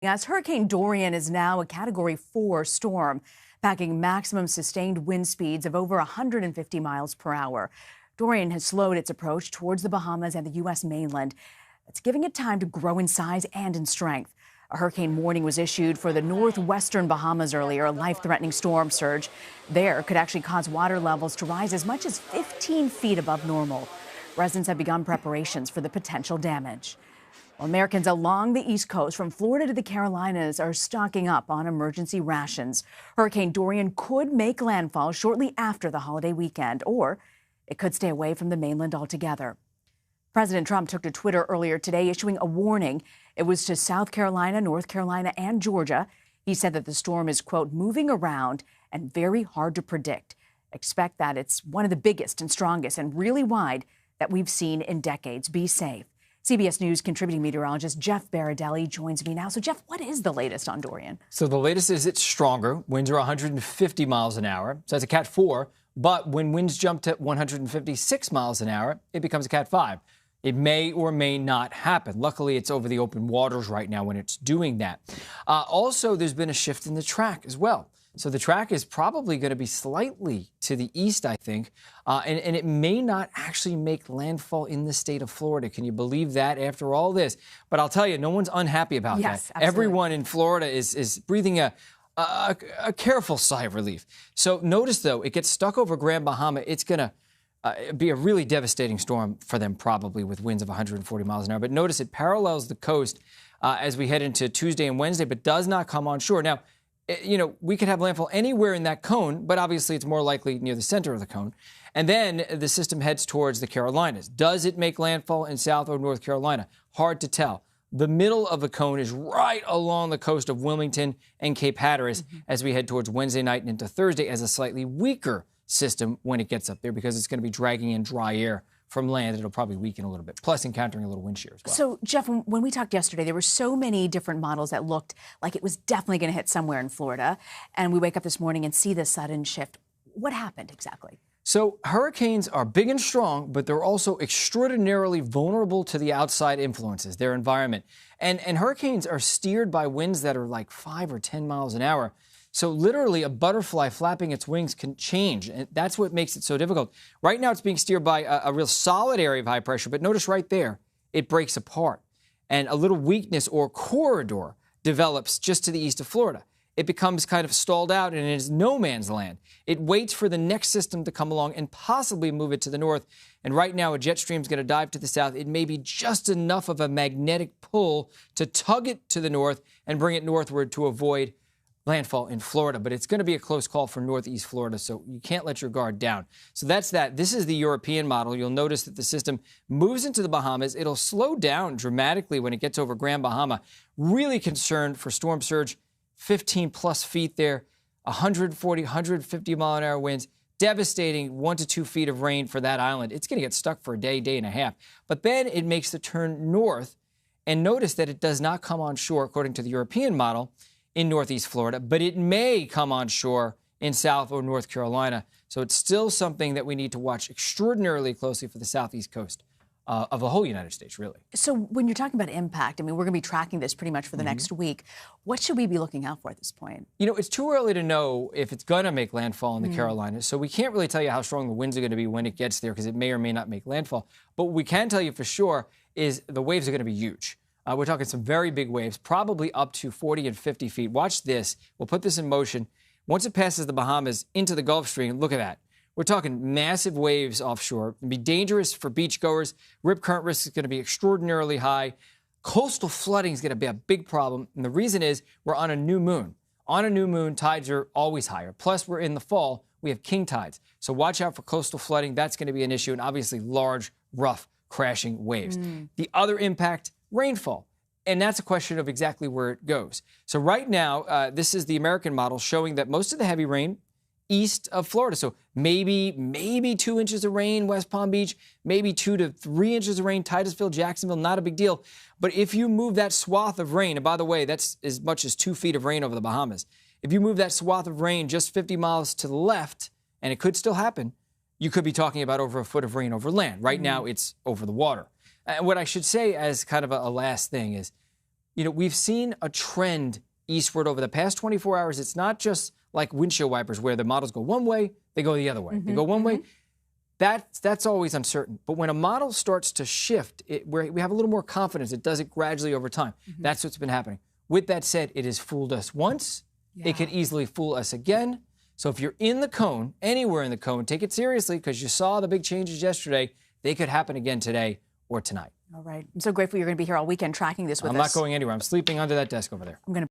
As Hurricane Dorian is now a Category 4 storm, packing maximum sustained wind speeds of over 150 miles per hour. Dorian has slowed its approach towards the Bahamas and the U.S. mainland. It's giving it time to grow in size and in strength. A hurricane warning was issued for the northwestern Bahamas earlier, a life-threatening storm surge. There could actually cause water levels to rise as much as 15 feet above normal. Residents have begun preparations for the potential damage. Well, Americans along the East Coast, from Florida to the Carolinas, are stocking up on emergency rations. Hurricane Dorian could make landfall shortly after the holiday weekend, or it could stay away from the mainland altogether. President Trump took to Twitter earlier today, issuing a warning. It was to South Carolina, North Carolina, and Georgia. He said that the storm is, quote, moving around and very hard to predict. Expect that it's one of the biggest and strongest and really wide that we've seen in decades. Be safe. CBS News contributing meteorologist Jeff Baradelli joins me now. So, Jeff, what is the latest on Dorian? So the latest is it's stronger. Winds are 150 miles an hour. So that's a Cat 4. But when winds jump to 156 miles an hour, it becomes a Cat 5. It may or may not happen. Luckily, it's over the open waters right now when it's doing that. Also, there's been a shift in the track as well. So the track is probably going to be slightly to the east, I think, and it may not actually make landfall in the state of Florida. Can you believe that after all this? But I'll tell you, no one's unhappy about that. Absolutely. Everyone in Florida is breathing a careful sigh of relief. So notice, though, it gets stuck over Grand Bahama. It's going to be a really devastating storm for them, probably with winds of 140 miles an hour. But notice it parallels the coast as we head into Tuesday and Wednesday, but does not come on shore. Now, you know, we could have landfall anywhere in that cone, but obviously it's more likely near the center of the cone. And then the system heads towards the Carolinas. Does it make landfall in South or North Carolina? Hard to tell. The middle of the cone is right along the coast of Wilmington and Cape Hatteras as we head towards Wednesday night and into Thursday as a slightly weaker system when it gets up there, because it's going to be dragging in dry air from land. It'll probably weaken a little bit, plus encountering a little wind shear as well. So, Jeff, when we talked yesterday, there were so many different models that looked like it was definitely going to hit somewhere in Florida. And we wake up this morning and see this sudden shift. What happened exactly? So hurricanes are big and strong, but they're also extraordinarily vulnerable to the outside influences, their environment. And hurricanes are steered by winds that are like 5 or 10 miles an hour. So literally a butterfly flapping its wings can change, and that's what makes it so difficult. Right now it's being steered by a real solid area of high pressure, but notice right there, it breaks apart. And a little weakness or corridor develops just to the east of Florida. It becomes kind of stalled out and it is no man's land. It waits for the next system to come along and possibly move it to the north. And right now a jet stream is going to dive to the south. It may be just enough of a magnetic pull to tug it to the north and bring it northward to avoid landfall in Florida, but it's going to be a close call for northeast Florida, so you can't let your guard down. So that's that. This is the European model. You'll notice that the system moves into the Bahamas. It'll slow down dramatically when it gets over Grand Bahama. Really concerned for storm surge, 15 plus feet there, 140, 150 mile an hour winds, devastating 1 to 2 feet of rain for that island. It's going to get stuck for a day, day and a half. But then it makes the turn north, and notice that it does not come on shore, according to the European model, in northeast Florida, but it may come on shore in South or North Carolina. So it's still something that we need to watch extraordinarily closely for the southeast coast of the whole United States, really. So when you're talking about impact, I mean, we're going to be tracking this pretty much for the next week. What should we be looking out for at this point? You know, it's too early to know if it's going to make landfall in the Carolinas. So we can't really tell you how strong the winds are going to be when it gets there, because it may or may not make landfall. But what we can tell you for sure is the waves are going to be huge. We're talking some very big waves, probably up to 40 and 50 feet. Watch this. We'll put this in motion. Once it passes the Bahamas into the Gulf Stream, look at that. We're talking massive waves offshore. It'll be dangerous for beachgoers. Rip current risk is going to be extraordinarily high. Coastal flooding is going to be a big problem. And the reason is we're on a new moon. On a new moon, tides are always higher. Plus, we're in the fall. We have king tides. So watch out for coastal flooding. That's going to be an issue. And obviously, large, rough, crashing waves. The other impact, rainfall. And that's a question of exactly where it goes. So right now, this is the American model showing that most of the heavy rain east of Florida. So maybe 2 inches of rain, West Palm Beach, maybe 2 to 3 inches of rain, Titusville, Jacksonville, not a big deal. But if you move that swath of rain, and by the way, that's as much as 2 feet of rain over the Bahamas. If you move that swath of rain just 50 miles to the left, and it could still happen, you could be talking about over a foot of rain over land. Right now, it's over the water. And what I should say as kind of a last thing is, we've seen a trend eastward over the past 24 hours. It's not just like windshield wipers where the models go one way, they go the other way. They go one way. That's always uncertain. But when a model starts to shift, we have a little more confidence. It does it gradually over time. That's what's been happening. With that said, it has fooled us once. It could easily fool us again. So if you're in the cone, anywhere in the cone, take it seriously because you saw the big changes yesterday. They could happen again today or tonight. All right. I'm so grateful you're going to be here all weekend tracking this with us. I'm not going anywhere. I'm sleeping under that desk over there. I'm going to